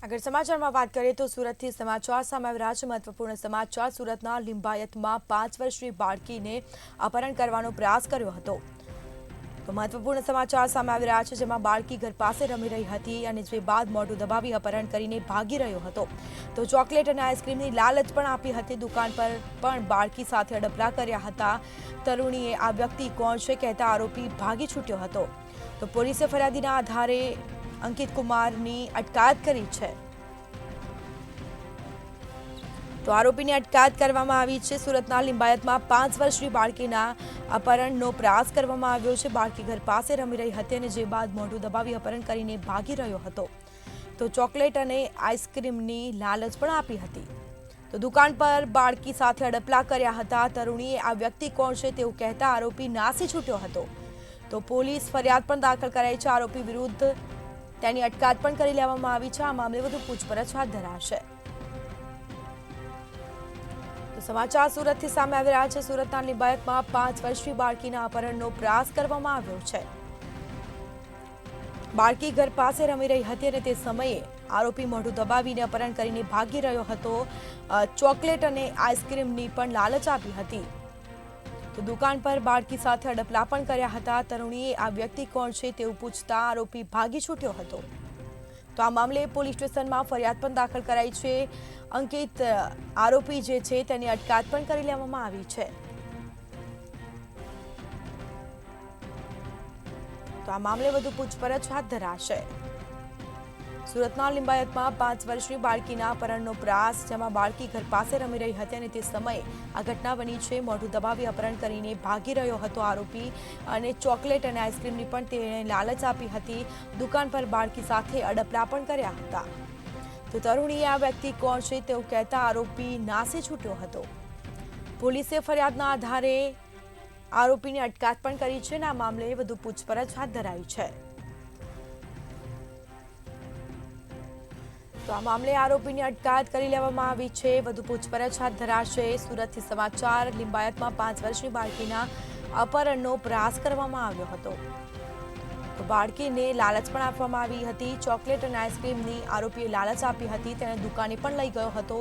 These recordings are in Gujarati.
આગળ સમાચારમાં વાત કરીએ તો સુરતથી સમાચાર સામે આવી રહ્યા છે। મહત્વપૂર્ણ સમાચાર। સુરતના લિંબાયતમાં 5 વર્ષની બાળકીને અપહરણ કરવાનો પ્રયાસ કર્યો હતો। તો મહત્વપૂર્ણ સમાચાર સામે આવી રહ્યા છે, જેમાં બાળકી ઘર પાસે રમી રહી હતી અને જે બાદ મોઢું દબાવી અપહરણ કરીને ભાગી રહ્યો હતો। તો ચોકલેટ અને આઈસ્ક્રીમની લાલચ પણ આપી હતી। દુકાન પર પણ બાળકી સાથે અડપલા કર્યા હતા। તરુણીએ આ વ્યક્તિ કોણ છે કહેતા આરોપી ભાગી છૂટ્યો હતો। તો પોલીસે ફરિયાદીના આધારે અંકિત કુમારની અટકાયત કરી છે। તો આરોપીની અટકાયત કરવામાં આવી છે। સુરતના લિંબાયતમાં 5 વર્ષની બાળકીના અપહરણનો પ્રયાસ કરવામાં આવ્યો છે। બાળકી ઘર પાસે રમી રહી હતી અને જે બાદ મોઢું દબાવી અપહરણ કરીને ભાગી રહ્યો હતો। તો ચોકલેટ અને આઈસ્ક્રીમની લાલચ પણ આપી હતી। તો દુકાન પર બાળકી સાથે અડપલા કર્યા હતા। તરુણીએ આ વ્યક્તિ કોણ છે તેવું કહેતા આરોપી નાસી છૂટ્યો હતો। તો પોલીસ ફરિયાદ પણ દાખલ કરાઈ છે। આરોપી વિરુદ્ધ તેની અટકાયત પણ કરી લેવામાં આવી છે। આ મામલે વધુ પૂછપરછ હાથ ધરાશે। તો સમાચાર સુરતથી સામે આવી રહ્યા છે। સુરતના લિંબાયતમાં 5 વર્ષની બાળકીના અપહરણનો પ્રયાસ કરવામાં આવ્યો છે। બાળકી ઘર પાસે રમી રહી હતી અને તે સમયે આરોપી મોઢું દબાવીને અપહરણ કરીને ભાગી રહ્યો હતો। ચોકલેટ અને આઈસ્ક્રીમની પણ લાલચ આપી હતી। તો દુકાન પર બાળકી સાથે અડપલા પણ કર્યા હતા। તરુણીએ આ વ્યક્તિ કોણ છે તેવું પૂછતા આરોપી ભાગી છૂટ્યો હતો। તો આ મામલે પોલીસ સ્ટેશનમાં ફરિયાદ પણ દાખલ કરાઈ છે। અંકિત આરોપી જે છે તેની અટકાયત પણ કરી લેવામાં આવી છે। તો આ મામલે વધુ પૂછપરછ હાથ ધરાશે। સુરતના લિંબાયતમાં 5 વર્ષની બાળકીના અપહરણનો પ્રયાસ, જેમાં બાળકી ઘર પાસે રમી રહી હતી અને તે સમયે આ ઘટના બની છે। મોઢું દબાવી અપહરણ કરીને ભાગી રહ્યો હતો આરોપી અને ચોકલેટ અને આઈસ્ક્રીમની પણ તેણે લાલચ આપી હતી। દુકાન પર બાળકી સાથે અડપલા પણ કર્યા હતા। તો તરુણીએ આ વ્યક્તિ કોણ છે તેવું કહેતા આરોપી નાસી છૂટ્યો હતો। પોલીસે ફરિયાદના આધારે આરોપીની અટકાયત પણ કરી છે અને આ મામલે વધુ પૂછપરછ હાથ ધરાઈ છે। તો આ મામલે આરોપીની અટકાયત કરી લેવામાં આવી છે। વધુ પૂછપરછ હાથ ધરાશે। સુરતથી સમાચાર। લિંબાયતમાં 5 વર્ષની બાળકીના અપહરણનો પ્રયાસ કરવામાં આવ્યો હતો। તો બાળકીને લાલચ પણ આપવામાં આવી હતી। ચોકલેટ અને આઈસ્ક્રીમની આરોપીએ લાલચ આપી હતી। તેણે દુકાને પણ લઈ ગયો હતો।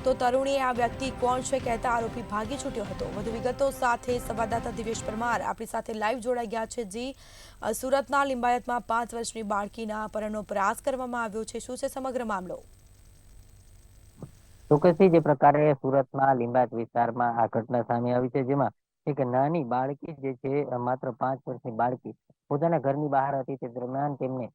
તો તરુણીએ આ વ્યક્તિ કોણ છે કહેતા આરોપી ભાગી છૂટ્યો હતો। વધુ વિગતો સાથે સંવાદદાતા દિવેશ પરમાર આપણી સાથે લાઈવ જોડાઈ ગયા છે। જી, સુરતના લિંબાયતમાં 5 વર્ષની બાળકીના અપહરણનો પ્રયાસ કરવામાં આવ્યો છે, શું છે સમગ્ર મામલો? ચોક્કસથી જે પ્રકારે સુરતના લિંબાયત વિસ્તારમાં આ ઘટના સામે આવી છે, જેમાં એક નાની બાળકી જે છે, માત્ર 5 વર્ષની બાળકી પોતાના ઘરની બહાર હતી, તે દરમિયાન તેમને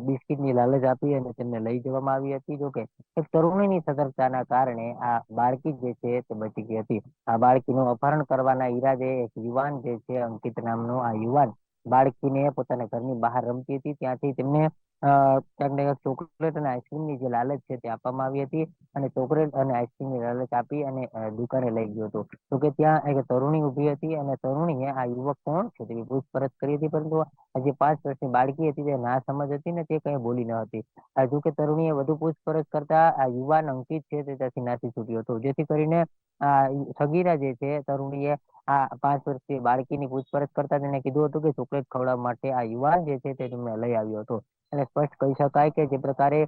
બિસ્કીટની લાલચ આપી અને તેમને લઈ જવામાં આવી હતી। જોકે એક તરુણીની સતર્કતાના કારણે આ બાળકી જે છે તે બચી ગઈ હતી। આ બાળકીનું અપહરણ કરવાના ઈરાદે એક યુવાન જે છે, અંકિત નામનો આ યુવાન બાળકીને પોતાના ઘરની બહાર રમતી હતી ત્યાંથી તેમને ક્યાંક ને ક્યાંક ચોકલેટ અને આઈસ્ક્રીમની જે લાલચ છે તે આપવામાં આવી હતી અને ચોકલેટ અને આઈસ્ક્રીમની લાલચ આપી અને દુકાને લઈ ગયો હતો। તો કે ત્યાં એક તરુણી ઊભી હતી અને તરુણીએ આ યુવક કોણ છે તેની પૂછપરછ કરી હતી, પરંતુ જે 5 વર્ષની બાળકી હતી તે ના સમજ હતી ને તે કઈ બોલી ન હતી। જો કે તરુણીએ વધુ પૂછપરછ કરતા આ યુવાન અંકિત છે તે ત્યાંથી નાસી છૂટ્યો હતો, જેથી કરીને આ સગીરા જે છે તરુણીએ આ 5 વર્ષની બાળકીની પૂછપરછ કરતા તેને કીધું હતું કે ચોકલેટ ખવડાવવા માટે આ યુવાન જે છે તે તેમને લઈ આવ્યો હતો। અને સ્પષ્ટ કહી શકાય કે જે પ્રકારે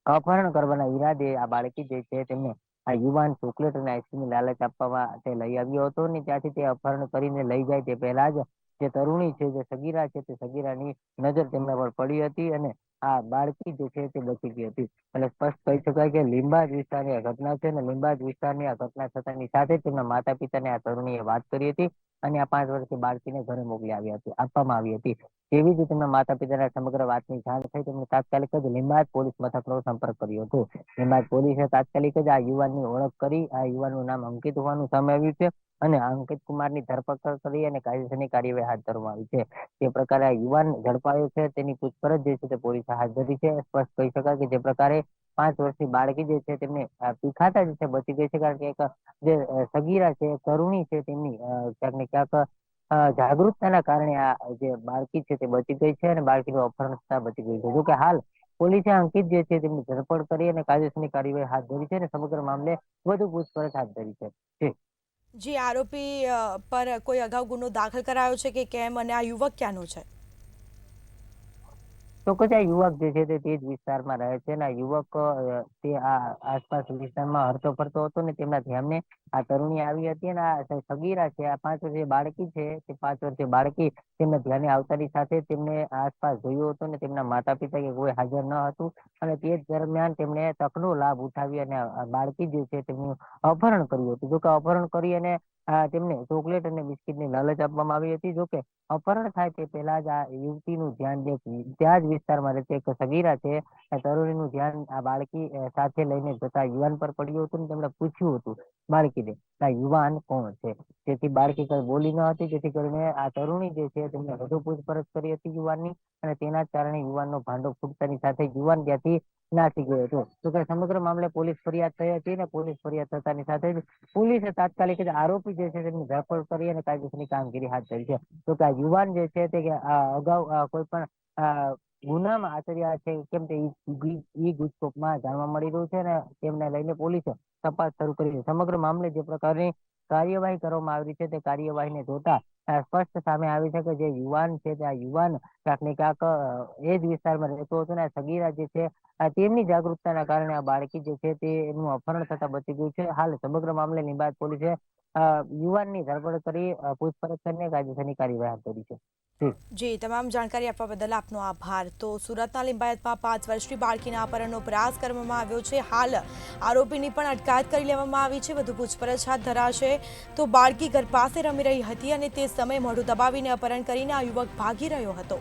અપહરણ કરવાના ઈરાદે આ બાળકી જે છે તેમને આ યુવાન ચોકલેટ અને આઈસ્ક્રીમની લાલચ આપવામાં તે લઈ આવ્યો હતો ને ત્યાંથી તે અપહરણ કરીને લઈ જાય તે પહેલા જ જે તરુણી છે, જે સગીરા છે, તે સગીરાની નજર તેમના પર પડી હતી અને આ બાળકી જે છે તે બચી ગઈ હતી। એટલે સ્પષ્ટ કહી શકાય કે લિંબાયત વિસ્તારની આ ઘટના છે અને લિંબાયત વિસ્તારની આ ઘટના થતાની સાથે જ તેમના માતા પિતાને આ તરુણીએ વાત કરી હતી અને આ 5 વર્ષની બાળકીને ઘરે મોકલી આપવામાં આવી હતી। તેવી જ તેમના માતા પિતાને સમગ્ર વાતની જાણ થઈ, તેમને તાત્કાલિક જ લિંબાયત પોલીસ મથકનો સંપર્ક કર્યો હતો। લિંબાયત પોલીસે તાત્કાલિક જ આ યુવાનની ઓળખ કરી, આ યુવાનનું નામ અંકિત હોવાનું સામે આવ્યું છે અને આ અંકિત કુમારની ધરપકડ કરી અને કાયદેસરની કાર્યવાહી હાથ ધરવામાં આવી છે। તે પ્રકારે આ યુવાન ઝડપાયો છે, તેની પૂછપરછ જે છે તે પોલીસે હાથ ધરી છે। સ્પષ્ટ કહી શકાય કે જે પ્રકારે 5 વર્ષની બાળકી જે છે તેમને પીખાતા જે છે બચી ગઈ છે, કારણ કે એક જે સગીરા છે, તરુણી છે, તેમની ક્યાંક ને ક્યાંક જાગૃતતાના કારણે આ જે બાળકી છે તે બચી ગઈ છે અને બાળકીનું અપહરણ થતા બચી ગઈ છે। જો કે હાલ પોલીસે અંકિત જે છે તેમની ધરપકડ કરી અને કાયદેસરની કાર્યવાહી હાથ ધરી છે અને સમગ્ર મામલે વધુ પૂછપરછ હાથ ધરી છે। જી, આરોપી પર કોઈ અગાઉ ગુનો દાખલ કરાયો છે કે કેમ, અને આ યુવક ક્યાંનો છે? ચોક્કસ આ યુવક જે છે તે જ વિસ્તારમાં રહે છે અને આ યુવક તે આ આસપાસ વિસ્તારમાં હરતો ફરતો હતો ને તેમના ધ્યાને આ તરુણી આવી હતી અને આ સગીરા છે, આ 5 વર્ષીય બાળકી છે, તે 5 વર્ષીય બાળકી તેમના ધ્યાને આવતાની સાથે તેમને આસપાસ જોયું હતું ને તેમના માતા પિતા કે કોઈ હાજર ન હતું અને તે જ દરમિયાન તેમણે તકનો લાભ ઉઠાવી અને આ બાળકી જે છે તેમનું અપહરણ કર્યું હતું. જોકે અપહરણ કરી અને તેમને ચોકલેટ અને બિસ્કીટની લાલચ આપવામાં આવી હતી. જોકે અપહરણ થાય તે પહેલા જ આ યુવતીનું ધ્યાન જે ત્યાં જ વિસ્તારમાં રહેતી એક સગીરા છે તરુણીનું ધ્યાન આ બાળકી સાથે લઈને જતા યુવાન પર પડ્યું હતું ને તેમણે પૂછ્યું હતું બાળકીને આ યુવાન કોણ છે, જેથી બાળકી કઈ બોલી ન હતી, જેથી કરીને આ તરુણી જે છે તેમને વધુ પૂછપરછ કરી હતી યુવાનની અને તેના જ કારણે યુવાનનો ભાંડો ફૂટતાની સાથે યુવાન ત્યાંથી નાસી ગયો હતો. તો કે સમગ્ર મામલે પોલીસ ફરિયાદ થઈ હતી ને પોલીસ ફરિયાદ થતાની સાથે જ પોલીસે તાત્કાલિક જ આરોપી જે છે તેમની ધરપકડ કરી અને કાયદેસરની કામગીરી હાથ ધરી છે. તો કે આ યુવાન જે છે તે અગાઉ કોઈ પણ ગુનામાં આચર્યા છે કેમ કે ઈ ગુજકોપમાં જાણવા મળી રહ્યું છે ને તેમને લઈને પોલીસે તપાસ શરૂ કરી છે. સમગ્ર મામલે જે પ્રકારની કાર્યવાહી કરવામાં આવી છે તે કાર્યવાહીને જોતા સ્પષ્ટ સામે આવી છે કે જે યુવાન છે તે આ યુવાન ક્યાંક ને ક્યાંક એ જ વિસ્તારમાં રહેતો હતો ને સગીરા જે છે તેમની જાગૃતતાના કારણે આ બાળકી જે છે તે એનું અપહરણ થતા બચી ગયું છે. હાલ સમગ્ર મામલે લીંબાયત પોલીસે યુવાનની ધરપકડ કરી પૂછપરછ કરીને કાયદેસરની કાર્યવાહી હાથ ધરી છે. જી, તમામ જાણકારી આપવા બદલ આપનો આભાર. તો સુરતના લિંબાયતમાં 5 વર્ષની બાળકીના અપહરણનો પ્રયાસ કરવામાં આવ્યો છે. હાલ આરોપીની પણ અટકાયત કરી લેવામાં આવી છે. વધુ પૂછપરછ હાથ ધરાશે. તો બાળકી ઘર પાસે રમી રહી હતી અને તે સમયે મોઢું દબાવીને અપહરણ કરીને આ યુવક ભાગી રહ્યો હતો.